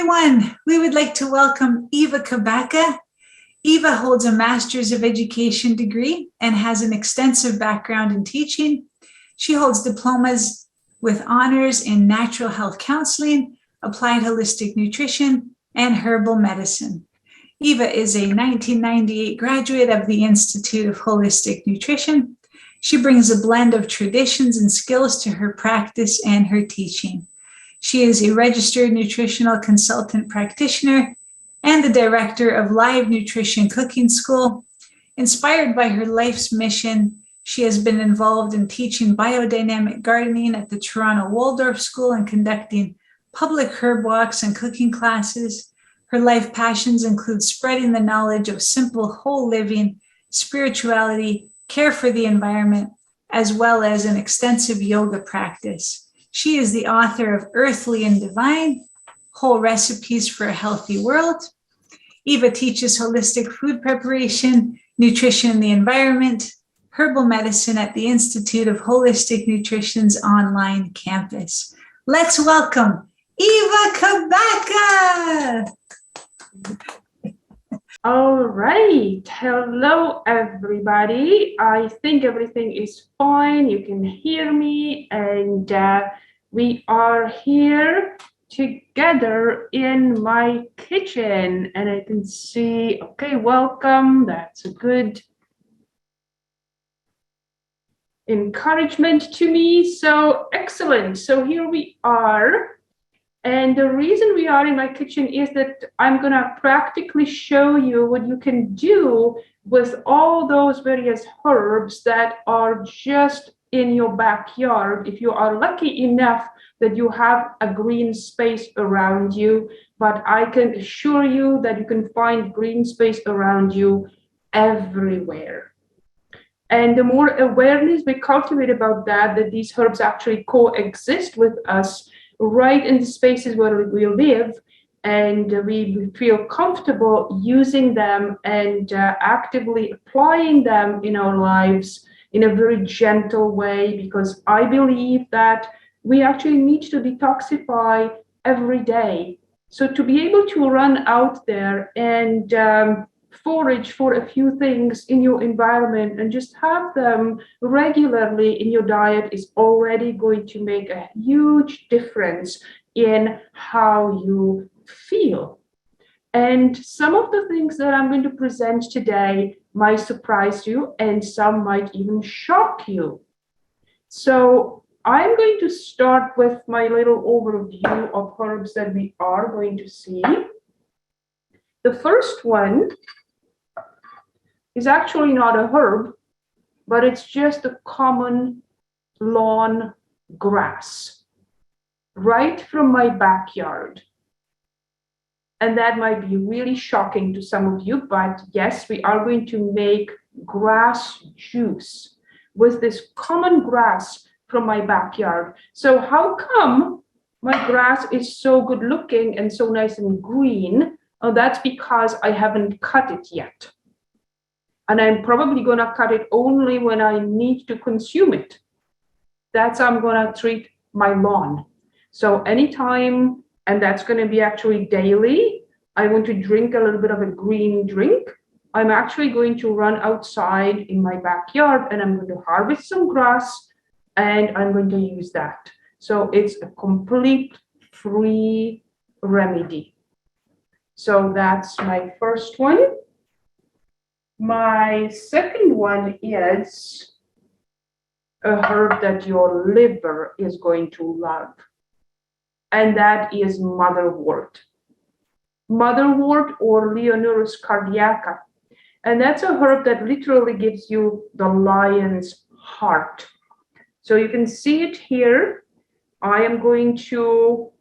everyone. We would like to welcome Eva Cabaca. Eva holds a Master's of Education degree and has an extensive background in teaching. She holds diplomas with honors in natural health counseling, applied holistic nutrition, and herbal medicine. Eva is a 1998 graduate of the Institute of Holistic Nutrition. She brings a blend of traditions and skills to her practice and her teaching. She is a registered nutritional consultant practitioner and the director of Live Nutrition Cooking School. Inspired by her life's mission, she has been involved in teaching biodynamic gardening at the Toronto Waldorf School and conducting public herb walks and cooking classes. Her life passions include spreading the knowledge of simple whole living, spirituality, care for the environment, as well as an extensive yoga practice. She is the author of Earthly and Divine, Whole Recipes for a Healthy World. Eva teaches holistic food preparation, nutrition in the environment, herbal medicine at the Institute of Holistic Nutrition's online campus. Let's welcome Eva Cabaca. All right. Hello, everybody. I think everything is fine. You can hear me, and we are here together in my kitchen, and I can see, okay, welcome. That's a good encouragement to me. So excellent. So here we are. And the reason we are in my kitchen is that I'm going to practically show you what you can do with all those various herbs that are just in your backyard. If you are lucky enough that you have a green space around you, but I can assure you that you can find green space around you everywhere. And the more awareness we cultivate about that these herbs actually coexist with us right in the spaces where we live, and we feel comfortable using them and actively applying them in our lives in a very gentle way, because I believe that we actually need to detoxify every day. So to be able to run out there and forage for a few things in your environment and just have them regularly in your diet is already going to make a huge difference in how you feel. And some of the things that I'm going to present today might surprise you, and some might even shock you. So I'm going to start with my little overview of herbs that we are going to see. The first one is actually not a herb, but it's just a common lawn grass right from my backyard. And that might be really shocking to some of you, but yes, we are going to make grass juice with this common grass from my backyard. So how come my grass is so good looking and so nice and green? Oh, that's because I haven't cut it yet. And I'm probably going to cut it only when I need to consume it. That's how I'm going to treat my lawn. So anytime, and that's going to be actually daily, I want to drink a little bit of a green drink, I'm actually going to run outside in my backyard and I'm going to harvest some grass and I'm going to use that. So it's a complete free remedy. So that's my first one. My second one is a herb that your liver is going to love, and that is motherwort. Motherwort, or Leonurus cardiaca. And that's a herb that literally gives you the lion's heart. So you can see it here. I am going to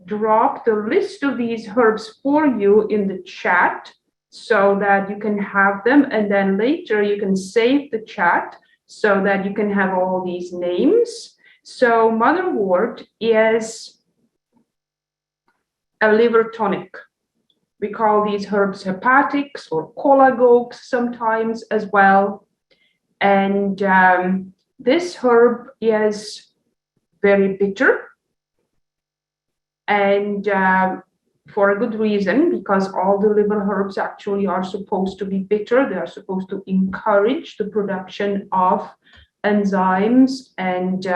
drop the list of these herbs for you in the chat, so that you can have them, and then later you can save the chat so that you can have all these names. So motherwort is a liver tonic. We call these herbs hepatics or cholagogues sometimes as well. And this herb is very bitter, and for a good reason, because all the liver herbs actually are supposed to be bitter. They are supposed to encourage the production of enzymes and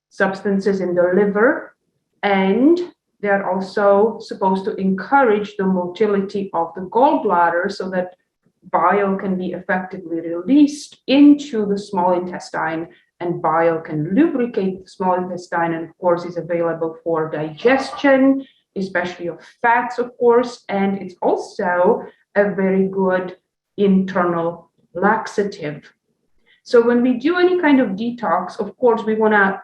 substances in the liver, and they're also supposed to encourage the motility of the gallbladder so that bile can be effectively released into the small intestine, and bile can lubricate the small intestine, and of course is available for digestion, especially of fats, of course, and it's also a very good internal laxative. So when we do any kind of detox, of course, we want to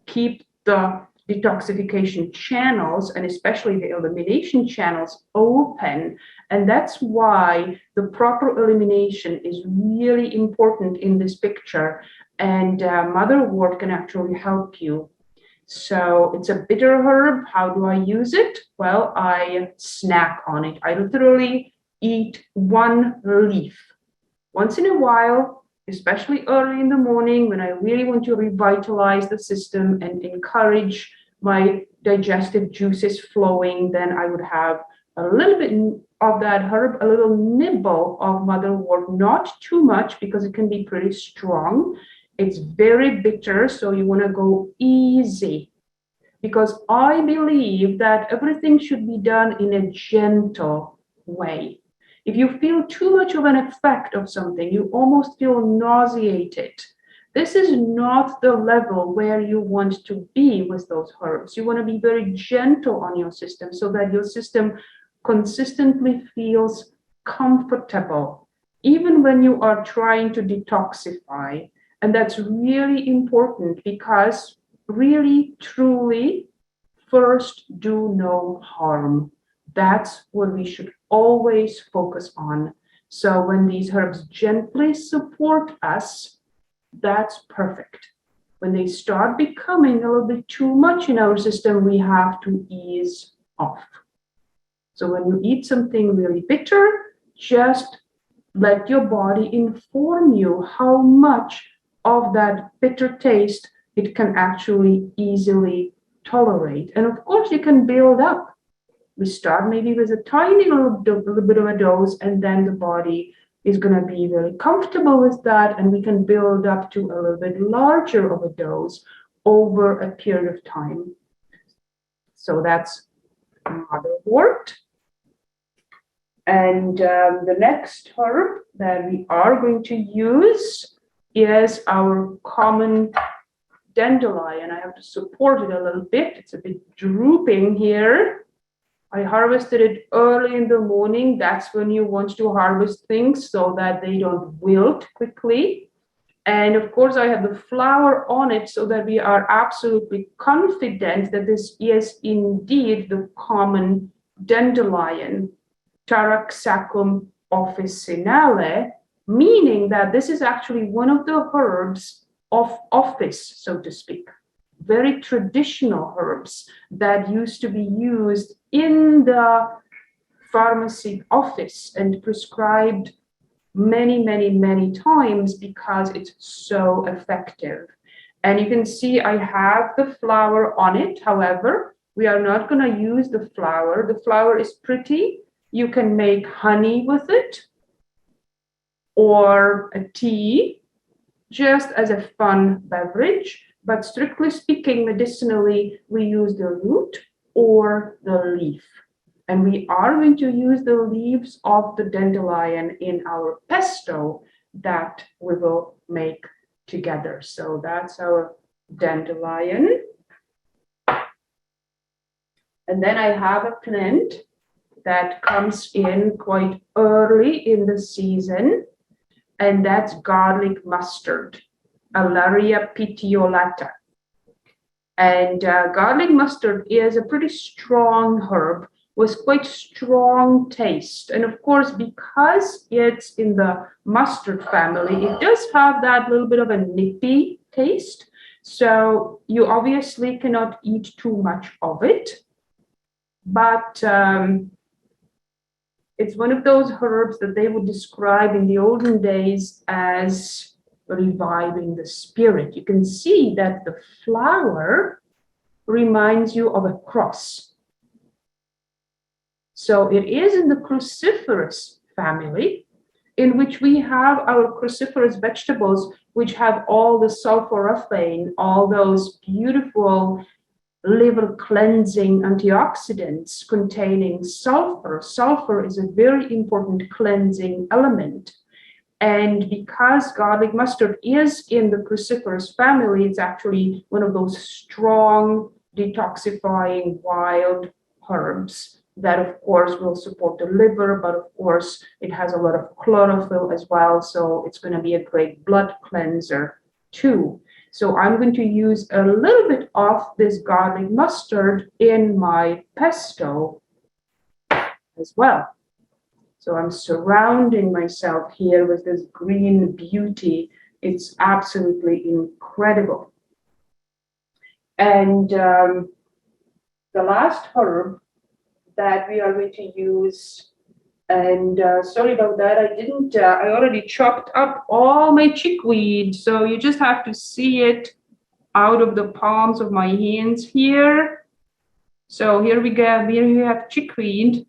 keep the detoxification channels and especially the elimination channels open. And that's why the proper elimination is really important in this picture. And motherwort can actually help you. So it's a bitter herb. How do I use it? Well, I snack on it. I literally eat one leaf once in a while, especially early in the morning when I really want to revitalize the system and encourage my digestive juices flowing. Then I would have a little bit of that herb, a little nibble of motherwort, not too much because it can be pretty strong. It's very bitter, so you want to go easy, because I believe that everything should be done in a gentle way. If you feel too much of an effect of something, you almost feel nauseated. This is not the level where you want to be with those herbs. You want to be very gentle on your system so that your system consistently feels comfortable, even when you are trying to detoxify. And that's really important, because really, truly, first do no harm. That's what we should always focus on. So when these herbs gently support us, that's perfect. When they start becoming a little bit too much in our system, we have to ease off. So when you eat something really bitter, just let your body inform you how much of that bitter taste it can actually easily tolerate. And of course, you can build up. We start maybe with a tiny little bit of a dose, and then the body is going to be very comfortable with that, and we can build up to a little bit larger of a dose over a period of time. So that's motherwort. And the next herb that we are going to use is our common dandelion. I have to support it a little bit. It's a bit drooping here. I harvested it early in the morning. That's when you want to harvest things so that they don't wilt quickly. And of course, I have the flower on it so that we are absolutely confident that this is indeed the common dandelion, Taraxacum officinale, meaning that this is actually one of the herbs of office, so to speak. Very traditional herbs that used to be used in the pharmacy office and prescribed many, many, many times because it's so effective. And you can see I have the flower on it. However, we are not going to use the flower. The flower is pretty. You can make honey with it or a tea just as a fun beverage. But strictly speaking, medicinally, we use the root or the leaf. And we are going to use the leaves of the dandelion in our pesto that we will make together. So that's our dandelion. And then I have a plant that comes in quite early in the season, and that's garlic mustard, Alaria petiolata. And garlic mustard is a pretty strong herb with quite strong taste. And of course, because it's in the mustard family, it does have that little bit of a nippy taste. So you obviously cannot eat too much of it. But it's one of those herbs that they would describe in the olden days as reviving the spirit. You can see that the flower reminds you of a cross. So it is in the cruciferous family, in which we have our cruciferous vegetables, which have all the sulforaphane, all those beautiful liver cleansing antioxidants containing sulfur. Sulfur is a very important cleansing element. And because garlic mustard is in the cruciferous family, it's actually one of those strong detoxifying wild herbs that, of course, will support the liver, but of course, it has a lot of chlorophyll as well. So it's going to be a great blood cleanser too. So I'm going to use a little bit of this garlic mustard in my pesto as well. So I'm surrounding myself here with this green beauty. It's absolutely incredible. And the last herb that we are going to use, and sorry about that, I already chopped up all my chickweed. So you just have to see it out of the palms of my hands here. So here we go, here we have chickweed,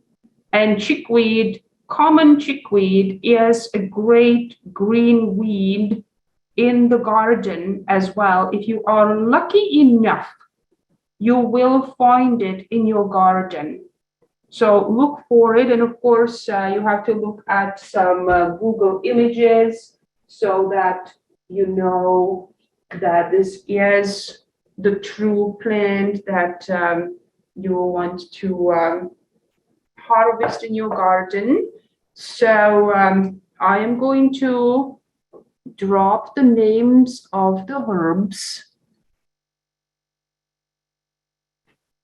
and chickweed, common chickweed, is a great green weed in the garden as well. If you are lucky enough, you will find it in your garden. So look for it. And of course, you have to look at some Google images so that you know that this is the true plant that you want to harvest in your garden. So I am going to drop the names of the herbs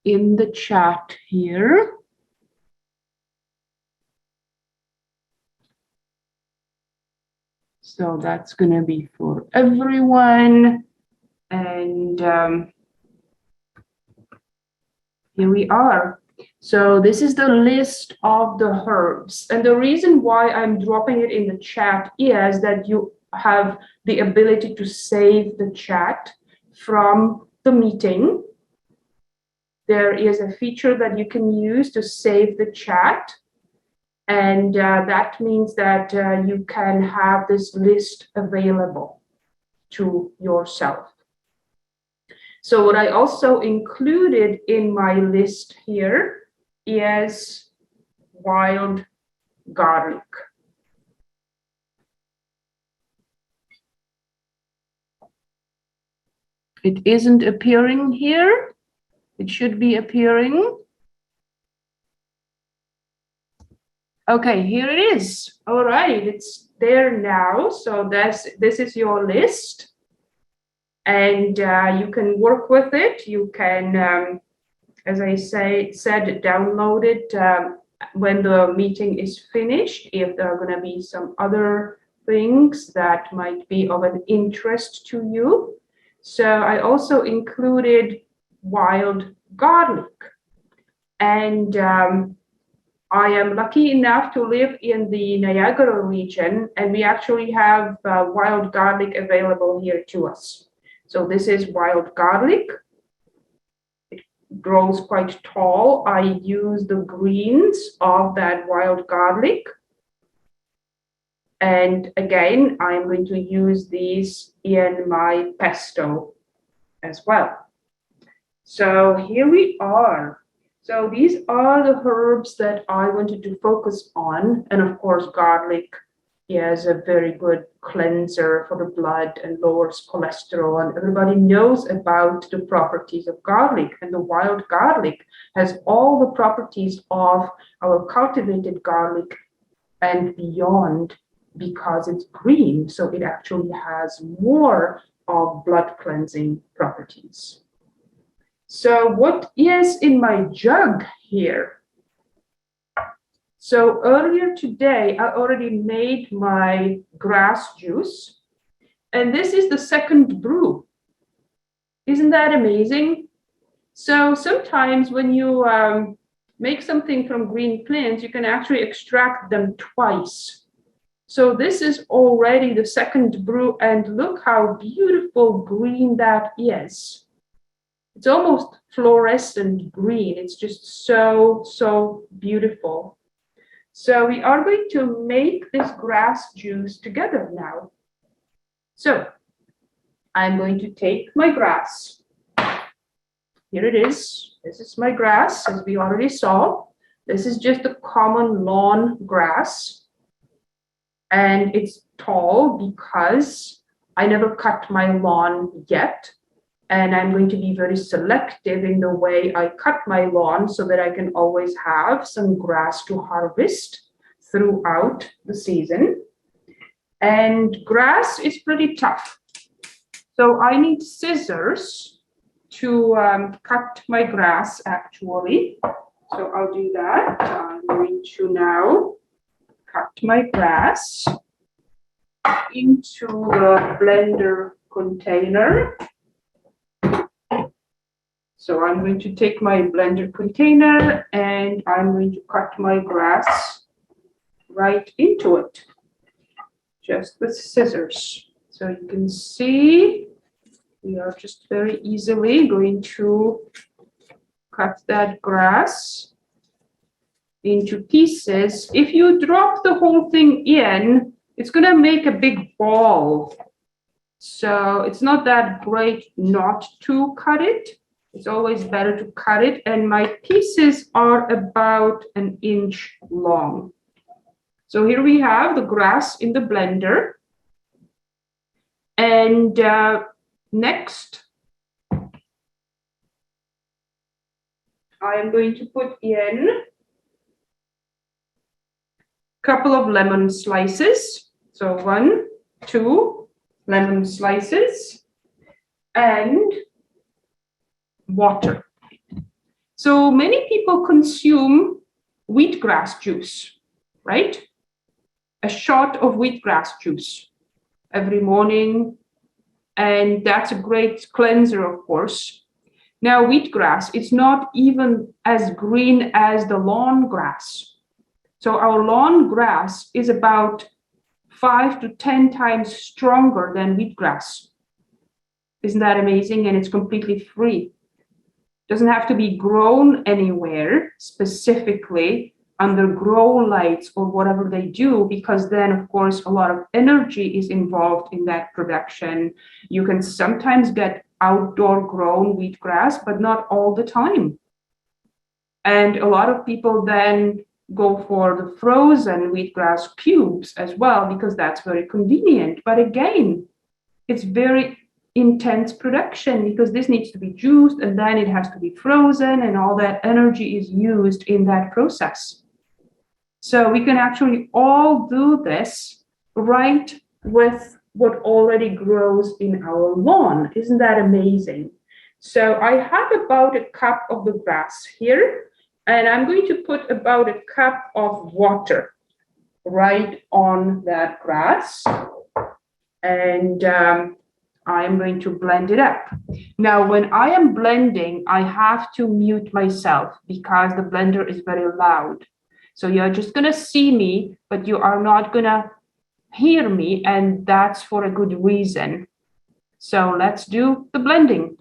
in the chat here. So that's going to be for everyone. And here we are. So this is the list of the herbs. And the reason why I'm dropping it in the chat is that you have the ability to save the chat from the meeting. There is a feature that you can use to save the chat. And that means that you can have this list available to yourself. So what I also included in my list here is wild garlic. It isn't appearing here. It should be appearing. Okay, here it is. All right, it's there now. So this is your list. And you can work with it. You can, as I said, download it when the meeting is finished, if there are going to be some other things that might be of an interest to you. So I also included wild garlic. And I am lucky enough to live in the Niagara region, and we actually have wild garlic available here to us. So this is wild garlic. It grows quite tall. I use the greens of that wild garlic. And again, I'm going to use these in my pesto as well. So here we are. So these are the herbs that I wanted to focus on. And of course, garlic is a very good cleanser for the blood and lowers cholesterol. And everybody knows about the properties of garlic. And the wild garlic has all the properties of our cultivated garlic and beyond, because it's green. So it actually has more of blood cleansing properties. So what is in my jug here? So earlier today, I already made my grass juice, and this is the second brew. Isn't that amazing? So sometimes when you make something from green plants, you can actually extract them twice. So this is already the second brew, and look how beautiful green that is. It's almost fluorescent green. It's just so, so beautiful. So we are going to make this grass juice together now. So I'm going to take my grass. Here it is. This is my grass, as we already saw. This is just a common lawn grass. And it's tall because I never cut my lawn yet. And I'm going to be very selective in the way I cut my lawn so that I can always have some grass to harvest throughout the season. And grass is pretty tough. So I need scissors to cut my grass, actually. So I'll do that. I'm going to now cut my grass into the blender container. So I'm going to take my blender container and I'm going to cut my grass right into it, just with scissors. So you can see we are just very easily going to cut that grass into pieces. If you drop the whole thing in, it's going to make a big ball. So it's not that great not to cut it. It's always better to cut it. And my pieces are about 1 inch long. So here we have the grass in the blender. And next, I am going to put in a couple of lemon slices. So 1, 2 lemon slices and water. So many people consume wheatgrass juice, right? A shot of wheatgrass juice every morning. And that's a great cleanser, of course. Now, wheatgrass is not even as green as the lawn grass. So our lawn grass is about 5 to 10 times stronger than wheatgrass. Isn't that amazing? And it's completely free. Doesn't have to be grown anywhere specifically under grow lights or whatever they do, because then, of course, a lot of energy is involved in that production. You can sometimes get outdoor grown wheatgrass, but not all the time. And a lot of people then go for the frozen wheatgrass cubes as well, because that's very convenient. But again, it's very intense production because this needs to be juiced and then it has to be frozen, and all that energy is used in that process. So we can actually all do this right with what already grows in our lawn. Isn't that amazing? So I have about a cup of the grass here, and I'm going to put about a cup of water right on that grass. And I am going to blend it up. Now, when I am blending, I have to mute myself because the blender is very loud. So you're just going to see me, but you are not going to hear me, and that's for a good reason. So let's do the blending.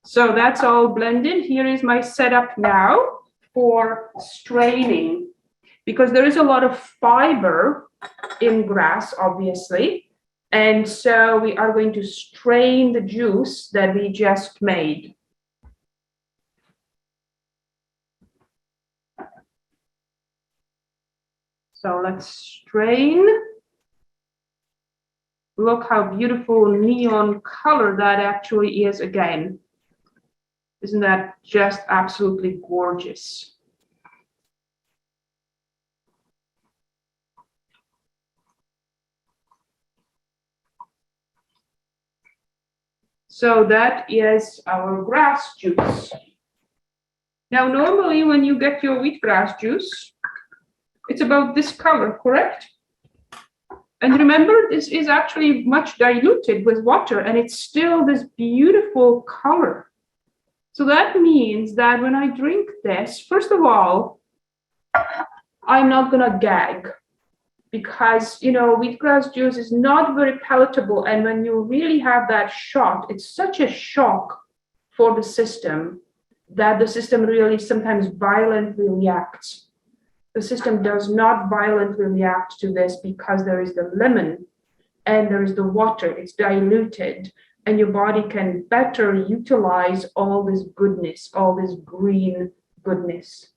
So that's all blended. Here is my setup now for straining, because there is a lot of fiber in grass, obviously. And so we are going to strain the juice that we just made. So let's strain. Look how beautiful neon color that actually is again. Isn't that just absolutely gorgeous? So that is our grass juice. Now, normally when you get your wheatgrass juice, it's about this color, correct? And remember, this is actually much diluted with water, and it's still this beautiful color. So that means that when I drink this, first of all, I'm not gonna gag, because, you know, wheatgrass juice is not very palatable. And when you really have that shot, it's such a shock for the system that the system really sometimes violently reacts. The system does not violently react to this because there is the lemon and there is the water. It's diluted, and your body can better utilize all this goodness, all this green goodness.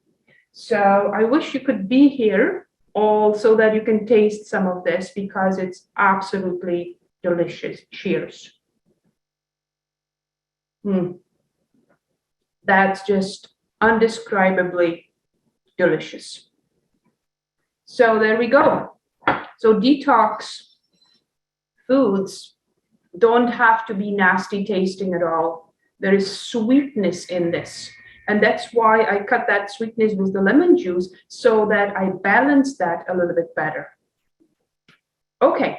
So I wish you could be here all so that you can taste some of this, because it's absolutely delicious. Cheers. That's just undescribably delicious. So there we go. So detox foods don't have to be nasty tasting at all. There is sweetness in this. And that's why I cut that sweetness with the lemon juice, so that I balance that a little bit better. Okay,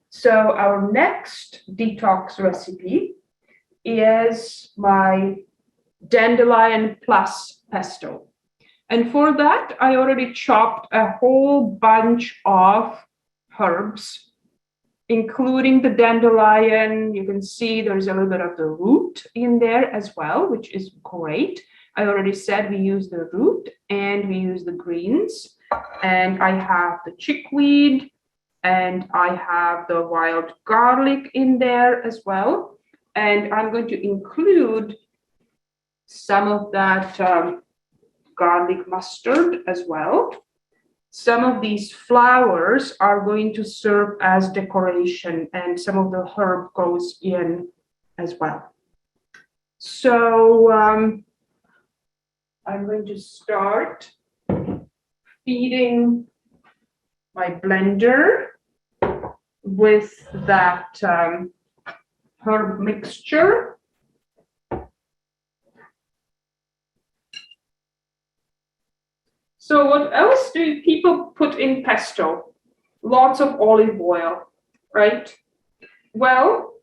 so our next detox recipe is my dandelion plus pesto. And for that, I already chopped a whole bunch of herbs, including the dandelion. You can see there's a little bit of the root in there as well, which is great. I already said we use the root and we use the greens. And I have the chickweed, and I have the wild garlic in there as well. And I'm going to include some of that garlic mustard as well. Some of these flowers are going to serve as decoration, and some of the herb goes in as well. So I'm going to start feeding my blender with that herb mixture. So what else do people put in pesto? Lots of olive oil, right? Well,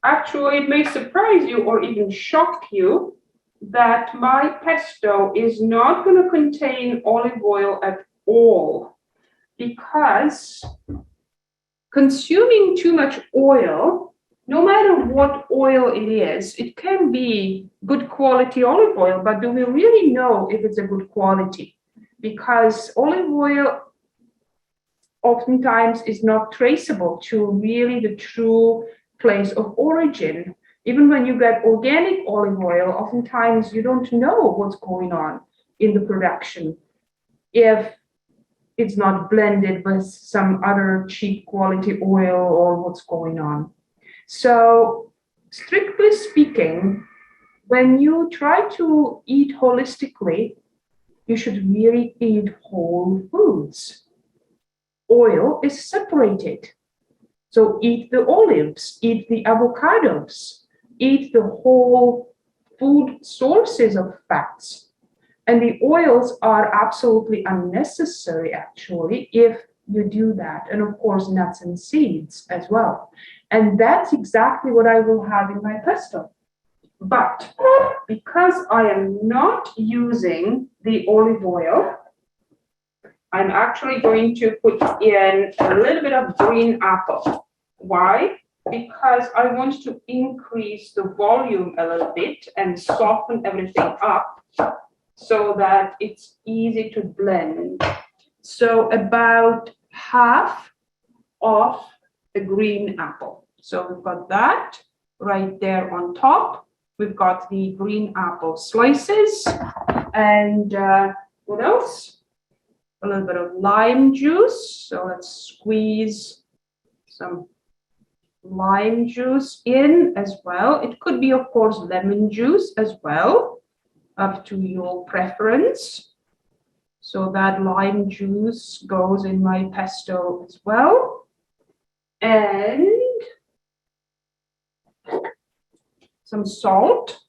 actually, it may surprise you or even shock you that my pesto is not going to contain olive oil at all, because consuming too much oil, no matter what oil it is, it can be good quality olive oil, but do we really know if it's a good quality? Because olive oil oftentimes is not traceable to really the true place of origin. Even when you get organic olive oil, oftentimes you don't know what's going on in the production if it's not blended with some other cheap quality oil or what's going on. So strictly speaking, when you try to eat holistically, you should really eat whole foods. Oil is separated. So eat the olives, eat the avocados, eat the whole food sources of fats. And the oils are absolutely unnecessary, actually, if you do that. And of course, nuts and seeds as well. And that's exactly what I will have in my pesto. But because I am not using the olive oil, I'm actually going to put in a little bit of green apple. Why? Because I want to increase the volume a little bit and soften everything up so that it's easy to blend. So about half of the green apple. So we've got that right there on top. We've got the green apple slices. And what else? a little bit of lime juice. So let's squeeze some lime juice in as well. It could be, of course, lemon juice as well, up to your preference. So that lime juice goes in my pesto as well. And some salt.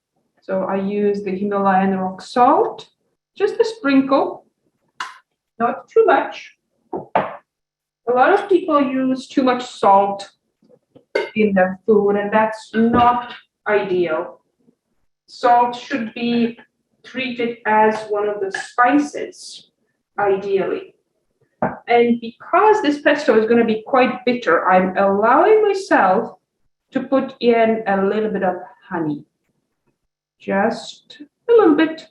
So I use the Himalayan rock salt, just a sprinkle, not too much. A lot of people use too much salt in their food, and that's not ideal. Salt should be treated as one of the spices, ideally. And because this pesto is going to be quite bitter, I'm allowing myself to put in a little bit of honey. Just a little bit,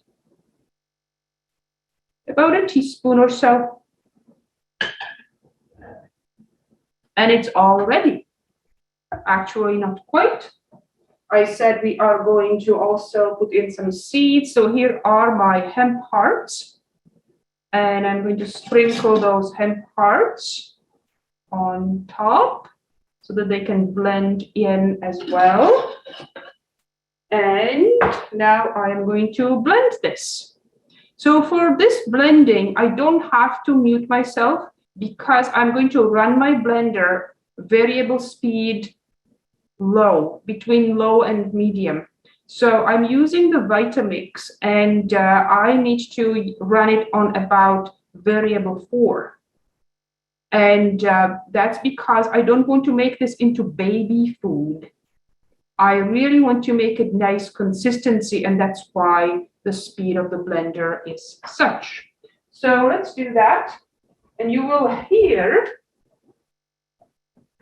about a teaspoon or so. And it's all ready. Actually, not quite. I said we are going to also put in some seeds. So here are my hemp hearts. And I'm going to sprinkle those hemp hearts on top so that they can blend in as well. And now I am going to blend this. So for this blending, I don't have to mute myself because I'm going to run my blender variable speed low, between low and medium. So I'm using the Vitamix, and I need to run it on about variable 4. And that's because I don't want to make this into baby food. I really want to make it nice consistency, and that's why the speed of the blender is such. So let's do that. And you will hear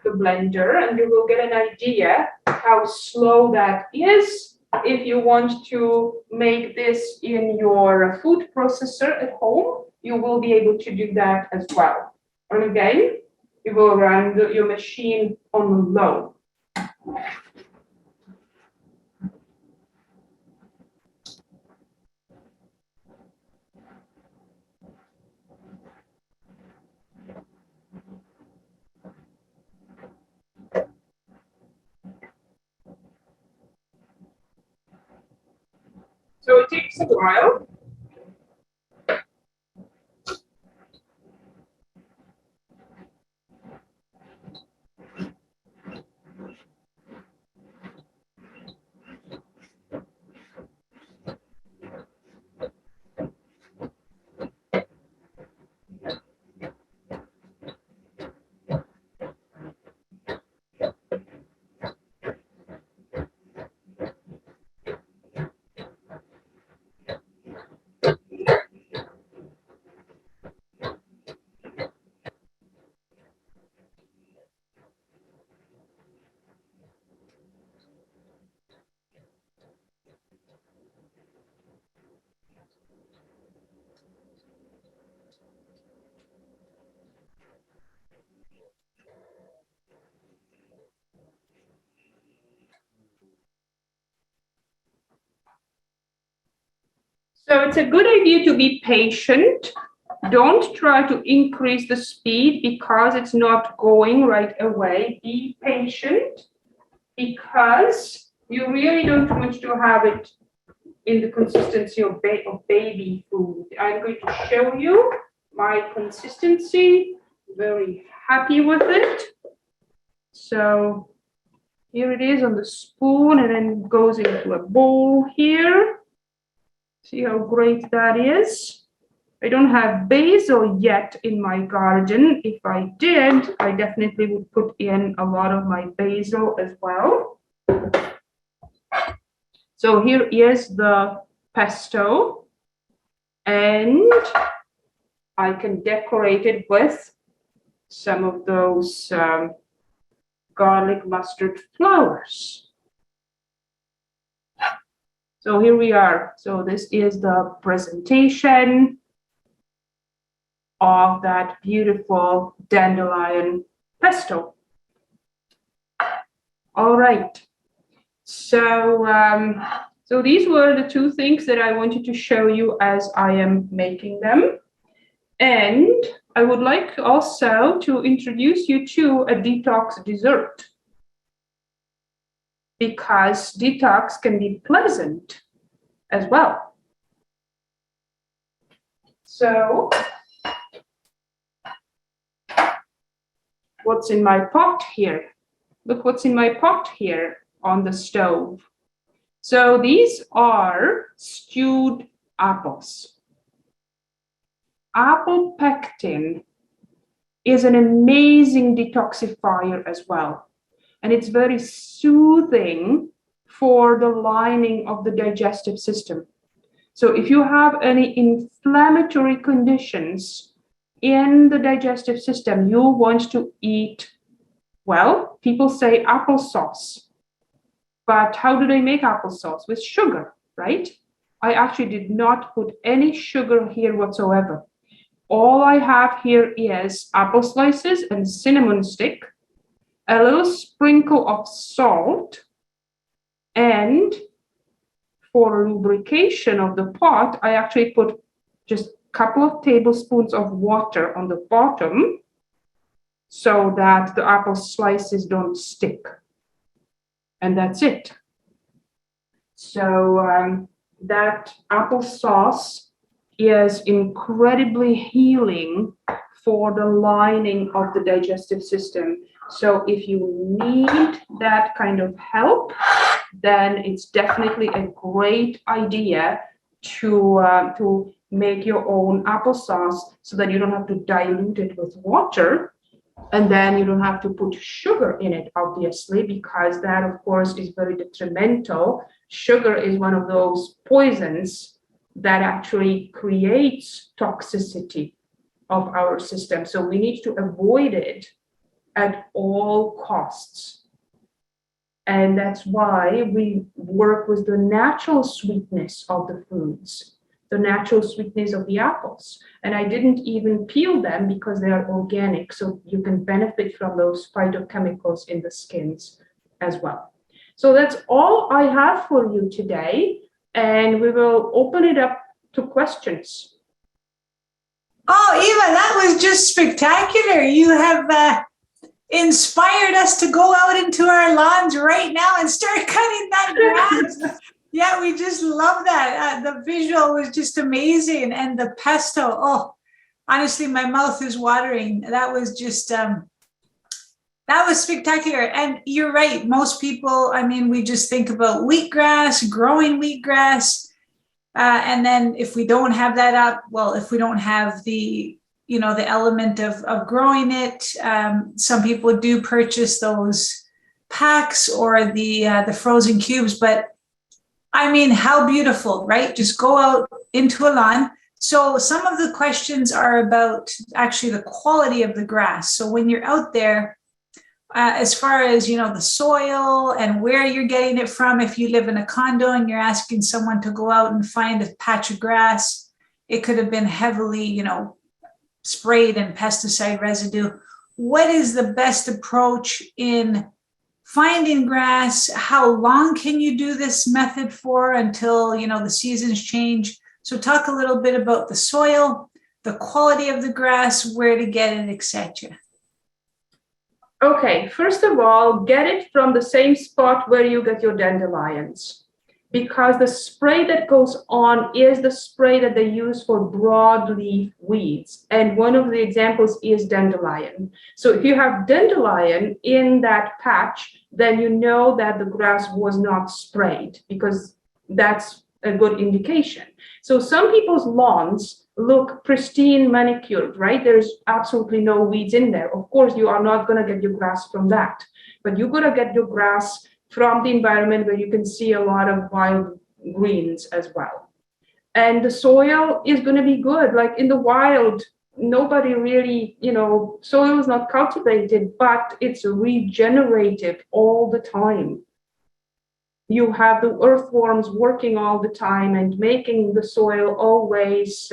the blender, and you will get an idea how slow that is. If you want to make this in your food processor at home, you will be able to do that as well. And again, you will run your machine on low. So it takes a while. So it's a good idea to be patient. Don't try to increase the speed because it's not going right away. Be patient because you really don't want to have it in the consistency of baby food. I'm going to show you my consistency. Very happy with it. So here it is on the spoon, and then it goes into a bowl here. See how great that is? I don't have basil yet in my garden. If I did, I definitely would put in a lot of my basil as well. So here is the pesto, and I can decorate it with some of those garlic mustard flowers. So here we are. So this is the presentation of that beautiful dandelion pesto. All right. So, so these were the two things that I wanted to show you as I am making them. And I would like also to introduce you to a detox dessert, because detox can be pleasant as well. So, what's in my pot here? Look what's in my pot here on the stove. So these are stewed apples. Apple pectin is an amazing detoxifier as well. And it's very soothing for the lining of the digestive system. So if you have any inflammatory conditions in the digestive system, you want to eat, well, people say applesauce. But how do they make applesauce? With sugar, right? I actually did not put any sugar here whatsoever. All I have here is apple slices and cinnamon stick, a little sprinkle of salt, and for lubrication of the pot, I actually put just a couple of tablespoons of water on the bottom so that the apple slices don't stick. And that's it. So that applesauce is incredibly healing for the lining of the digestive system. So if you need that kind of help, then it's definitely a great idea to make your own applesauce so that you don't have to dilute it with water. And then you don't have to put sugar in it, obviously, because that, of course, is very detrimental. Sugar is one of those poisons that actually creates toxicity of our system. So we need to avoid it at all costs. And that's why we work with the natural sweetness of the foods, the natural sweetness of the apples. And I didn't even peel them because they are organic. So you can benefit from those phytochemicals in the skins as well. So that's all I have for you today. And we will open it up to questions. Oh, Eva, that was just spectacular. You have inspired us to go out into our lawns right now and start cutting that grass. Yeah, we just love that. The visual was just amazing. And the pesto, oh, honestly, my mouth is watering. That was just, that was spectacular. And you're right. Most people, I mean, we just think about wheatgrass, growing wheatgrass. And then if we don't have that up, well, if we don't have the, you know, the element of growing it, some people do purchase those packs or the frozen cubes, but I mean, how beautiful, right? Just go out into a lawn. So some of the questions are about actually the quality of the grass. So when you're out there, as far as, you know, the soil and where you're getting it from, if you live in a condo and you're asking someone to go out and find a patch of grass, it could have been heavily, you know, sprayed and pesticide residue. What is the best approach in finding grass? How long can you do this method for until, you know, the seasons change? So talk a little bit about the soil, the quality of the grass, where to get it, etc. Okay, first of all, get it from the same spot where you get your dandelions, because the spray that goes on is the spray that they use for broadleaf weeds. And one of the examples is dandelion. So if you have dandelion in that patch, then you know that the grass was not sprayed, because that's a good indication. So some people's lawns look pristine, manicured, right? There's absolutely no weeds in there. Of course, you are not going to get your grass from that, but you're going to get your grass from the environment where you can see a lot of wild greens as well. And the soil is going to be good. Like in the wild, nobody really, you know, soil is not cultivated, but it's regenerative all the time. You have the earthworms working all the time and making the soil always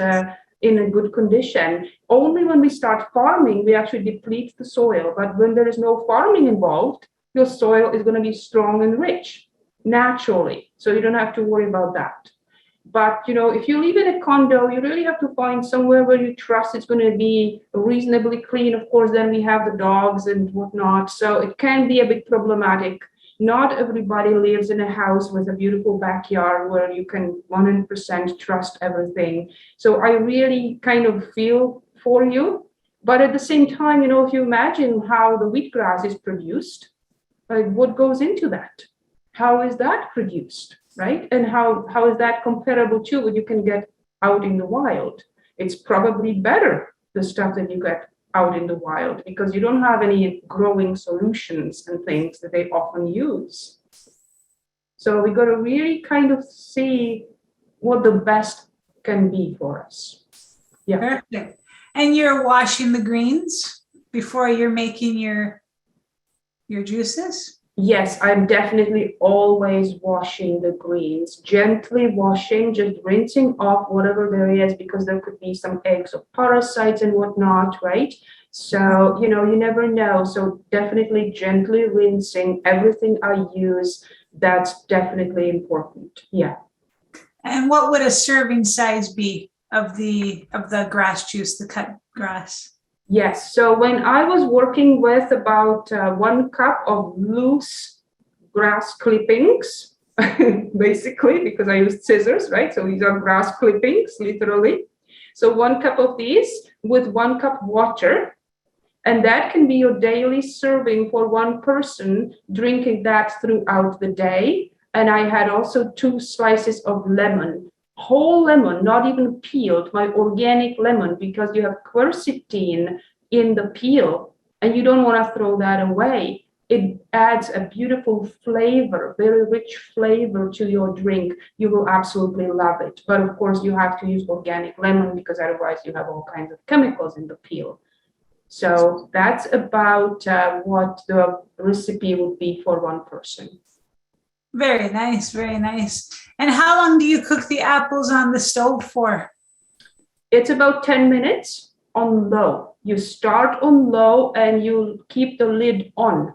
in a good condition. Only when we start farming, we actually deplete the soil. But when there is no farming involved, your soil is going to be strong and rich naturally. So you don't have to worry about that. But, if you live in a condo, you really have to find somewhere where you trust it's going to be reasonably clean. Of course, then we have the dogs and whatnot. So it can be a bit problematic. Not everybody lives in a house with a beautiful backyard where you can 100% trust everything. So I really kind of feel for you. But at the same time, if you imagine how the wheatgrass is produced, like what goes into that? How is that produced? Right? And how is that comparable to what you can get out in the wild? It's probably better, the stuff that you get out in the wild, because you don't have any growing solutions and things that they often use. So we got to really kind of see what the best can be for us. Yeah. Perfect. And you're washing the greens before you're making your juices? Yes, I'm definitely always washing the greens, gently washing, just rinsing off whatever there is, because there could be some eggs or parasites and whatnot, right? So, you never know. So definitely gently rinsing everything I use. That's definitely important. Yeah. And what would a serving size be of the grass juice, the cut grass? Yes. So when I was working with about 1 cup of loose grass clippings, basically, because I used scissors, right? So these are grass clippings, literally. So 1 cup of these with 1 cup water. And that can be your daily serving for one person, drinking that throughout the day. And I had also 2 slices of lemon. Whole lemon, not even peeled, my organic lemon, because you have quercetin in the peel and you don't want to throw that away. It adds a beautiful flavor, very rich flavor to your drink. You will absolutely love it. But of course, you have to use organic lemon, because otherwise you have all kinds of chemicals in the peel. So that's about what the recipe would be for one person. Very nice, very nice. And how long do you cook the apples on the stove for? It's about 10 minutes on low. You start on low and you keep the lid on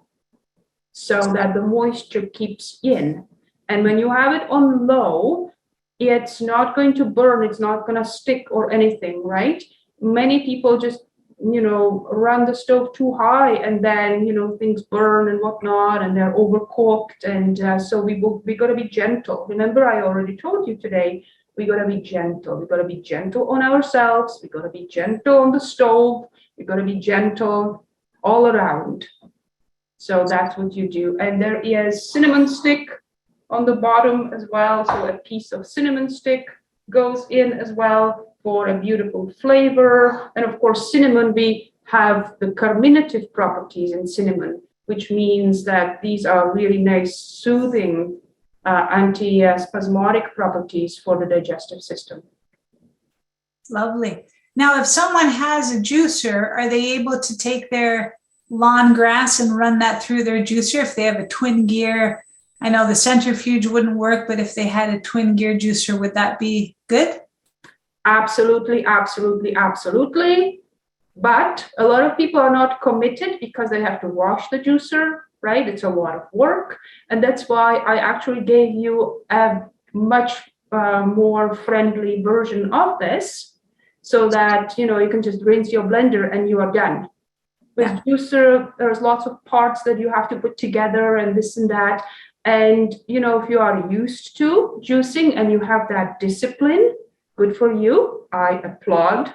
so that the moisture keeps in. And when you have it on low, it's not going to burn, it's not going to stick or anything, right? Many people just run the stove too high, and then things burn and whatnot, and they're overcooked. And so we got to be gentle. Remember, I already told you today, we got to be gentle. We got to be gentle on ourselves. We got to be gentle on the stove. We got to be gentle all around. So that's what you do. And there is cinnamon stick on the bottom as well. So a piece of cinnamon stick goes in as well for a beautiful flavor. And of course, cinnamon, we have the carminative properties in cinnamon, which means that these are really nice, soothing, anti-spasmodic properties for the digestive system. Lovely. Now, if someone has a juicer, are they able to take their lawn grass and run that through their juicer if they have a twin gear? I know the centrifuge wouldn't work, but if they had a twin gear juicer, would that be good? Absolutely, absolutely, absolutely. But a lot of people are not committed because they have to wash the juicer, right? It's a lot of work. And that's why I actually gave you a much more friendly version of this, so that, you can just rinse your blender and you are done. With juicer, there's lots of parts that you have to put together and this and that. And, if you are used to juicing and you have that discipline, good for you. I applaud,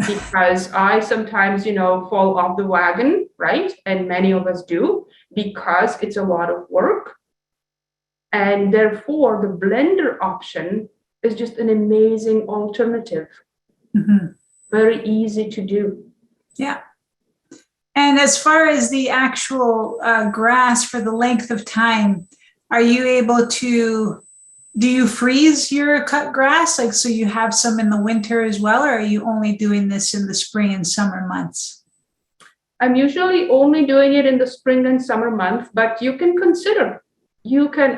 because I sometimes, fall off the wagon, right? And many of us do, because it's a lot of work. And therefore, the blender option is just an amazing alternative. Mm-hmm. Very easy to do. Yeah. And as far as the actual grass for the length of time, are you able to, do you freeze your cut grass? Like, so you have some in the winter as well, or are you only doing this in the spring and summer months? I'm usually only doing it in the spring and summer month, but you can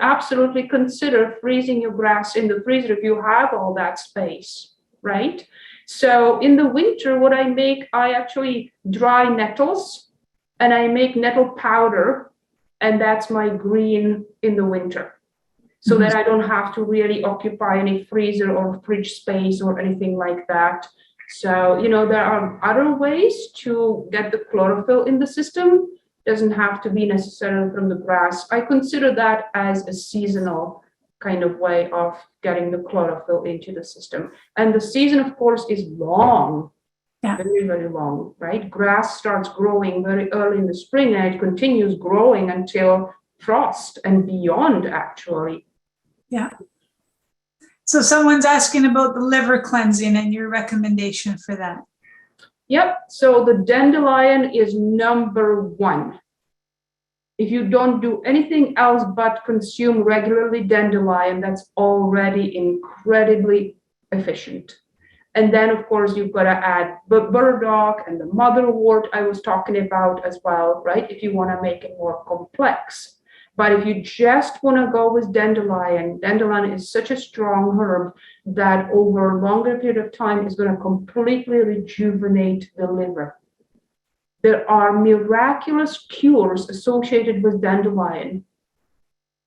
absolutely consider freezing your grass in the freezer if you have all that space, right? So in the winter, what I make, I actually dry nettles and I make nettle powder, and that's my green in the winter. so that I don't have to really occupy any freezer or fridge space or anything like that. So, there are other ways to get the chlorophyll in the system. Doesn't have to be necessarily from the grass. I consider that as a seasonal kind of way of getting the chlorophyll into the system. And the season, of course, is long, very, very long, right? Grass starts growing very early in the spring and it continues growing until frost and beyond, actually. Yeah. So someone's asking about the liver cleansing and your recommendation for that. Yep. So the dandelion is number one. If you don't do anything else but consume regularly dandelion, that's already incredibly efficient. And then, of course, you've got to add burdock and the motherwort I was talking about as well, right? If you want to make it more complex. But if you just want to go with dandelion is such a strong herb that over a longer period of time is going to completely rejuvenate the liver. There are miraculous cures associated with dandelion.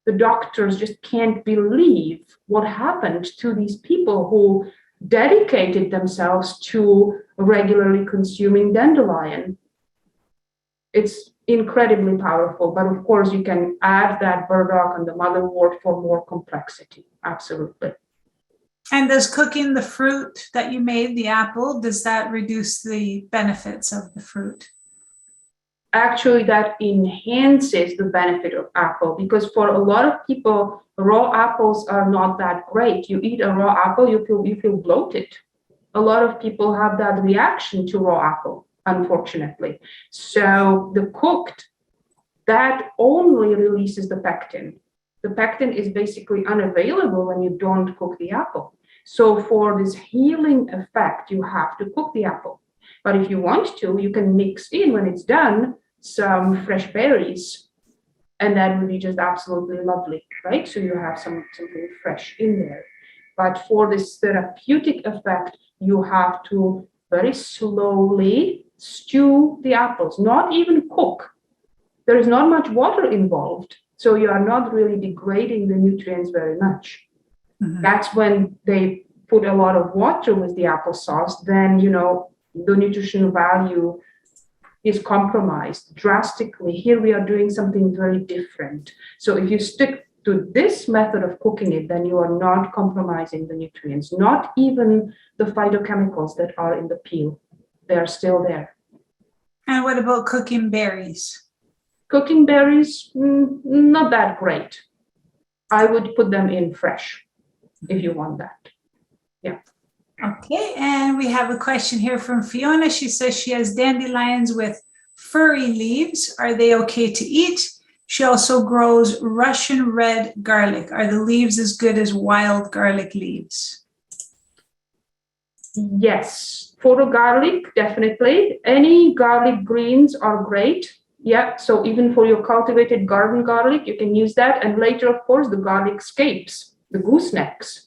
The doctors just can't believe what happened to these people who dedicated themselves to regularly consuming dandelion. It's incredibly powerful, but of course you can add that burdock and the motherwort for more complexity. Absolutely. And does cooking the fruit that you made, the apple, does that reduce the benefits of the fruit? Actually, that enhances the benefit of apple, because for a lot of people, raw apples are not that great. You eat a raw apple, you feel bloated. A lot of people have that reaction to raw apple, unfortunately. So the cooked, that only releases the pectin. The pectin is basically unavailable when you don't cook the apple. So for this healing effect, you have to cook the apple. But if you want to, you can mix in, when it's done, some fresh berries, and that would be just absolutely lovely, right? So you have something fresh in there. But for this therapeutic effect, you have to very slowly stew the apples, not even cook. There is not much water involved, so you are not really degrading the nutrients very much. Mm-hmm. That's when they put a lot of water with the applesauce, then, the nutritional value is compromised drastically. Here we are doing something very different. So if you stick to this method of cooking it, then you are not compromising the nutrients, not even the phytochemicals that are in the peel. They are still there. And what about cooking berries? Cooking berries, not that great. I would put them in fresh if you want that. Yeah. Okay, and we have a question here from Fiona. She says she has dandelions with furry leaves. Are they okay to eat? She also grows Russian red garlic. Are the leaves as good as wild garlic leaves? Yes, for the garlic, definitely. Any garlic greens are great. Yeah, so even for your cultivated garden garlic, you can use that. And later, of course, the garlic scapes, the goosenecks.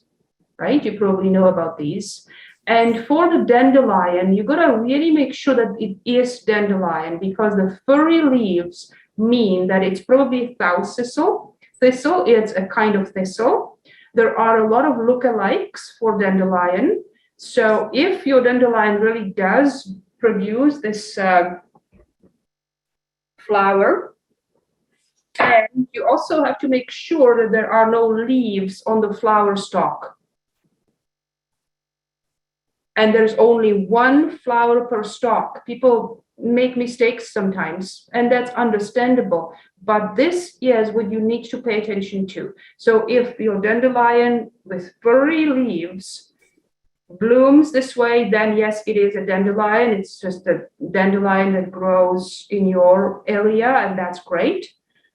Right? You probably know about these. And for the dandelion, you got to really make sure that it is dandelion, because the furry leaves mean that it's probably thistle. Thistle is a kind of thistle. There are a lot of lookalikes for dandelion. So if your dandelion really does produce this flower, and you also have to make sure that there are no leaves on the flower stalk. And there's only one flower per stalk. People make mistakes sometimes, and that's understandable. But this is what you need to pay attention to. So if your dandelion with furry leaves blooms this way, then yes, it is a dandelion. It's just a dandelion that grows in your area, and that's great.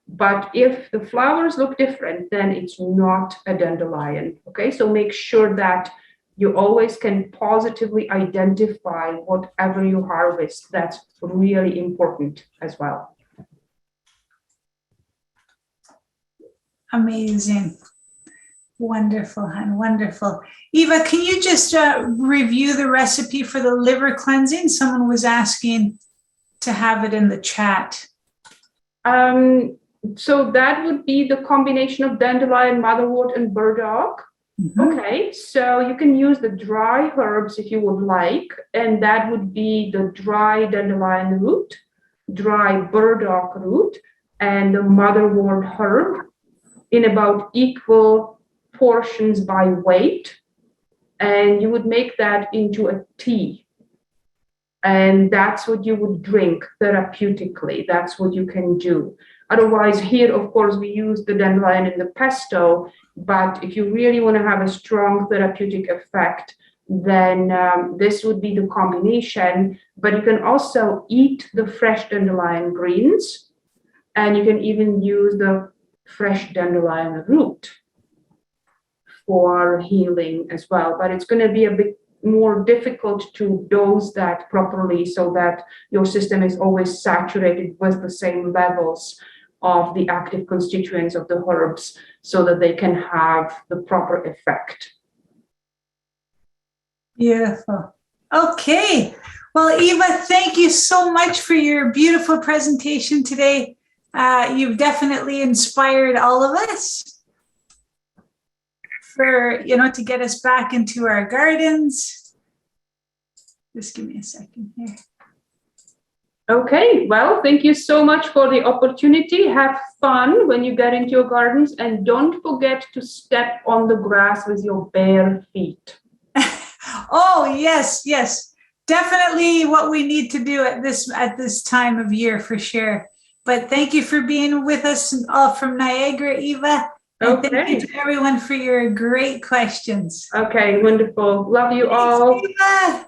But if the flowers look different, then it's not a dandelion. Okay, so make sure that you always can positively identify whatever you harvest. That's really important as well. Amazing. Wonderful, hon. Wonderful. Eva, can you just review the recipe for the liver cleansing? Someone was asking to have it in the chat. So that would be the combination of dandelion, motherwort, and burdock. Okay, so you can use the dry herbs if you would like, and that would be the dry dandelion root, dry burdock root, and the motherwort herb in about equal portions by weight. And you would make that into a tea. And that's what you would drink therapeutically. That's what you can do. Otherwise, here, of course, we use the dandelion in the pesto. But if you really want to have a strong therapeutic effect, then this would be the combination. But you can also eat the fresh dandelion greens, and you can even use the fresh dandelion root for healing as well. But it's going to be a bit more difficult to dose that properly so that your system is always saturated with the same levels of the active constituents of the herbs so that they can have the proper effect. Beautiful. Okay. Well, Eva, thank you so much for your beautiful presentation today. You've definitely inspired all of us for, to get us back into our gardens. Just give me a second here. Okay, well, thank you so much for the opportunity. Have fun when you get into your gardens, and don't forget to step on the grass with your bare feet. Oh, yes, yes. Definitely what we need to do at this time of year for sure. But thank you for being with us all from Niagara, Eva. And thank you to everyone for your great questions. Okay, wonderful. Love you Thanks, all. Eva.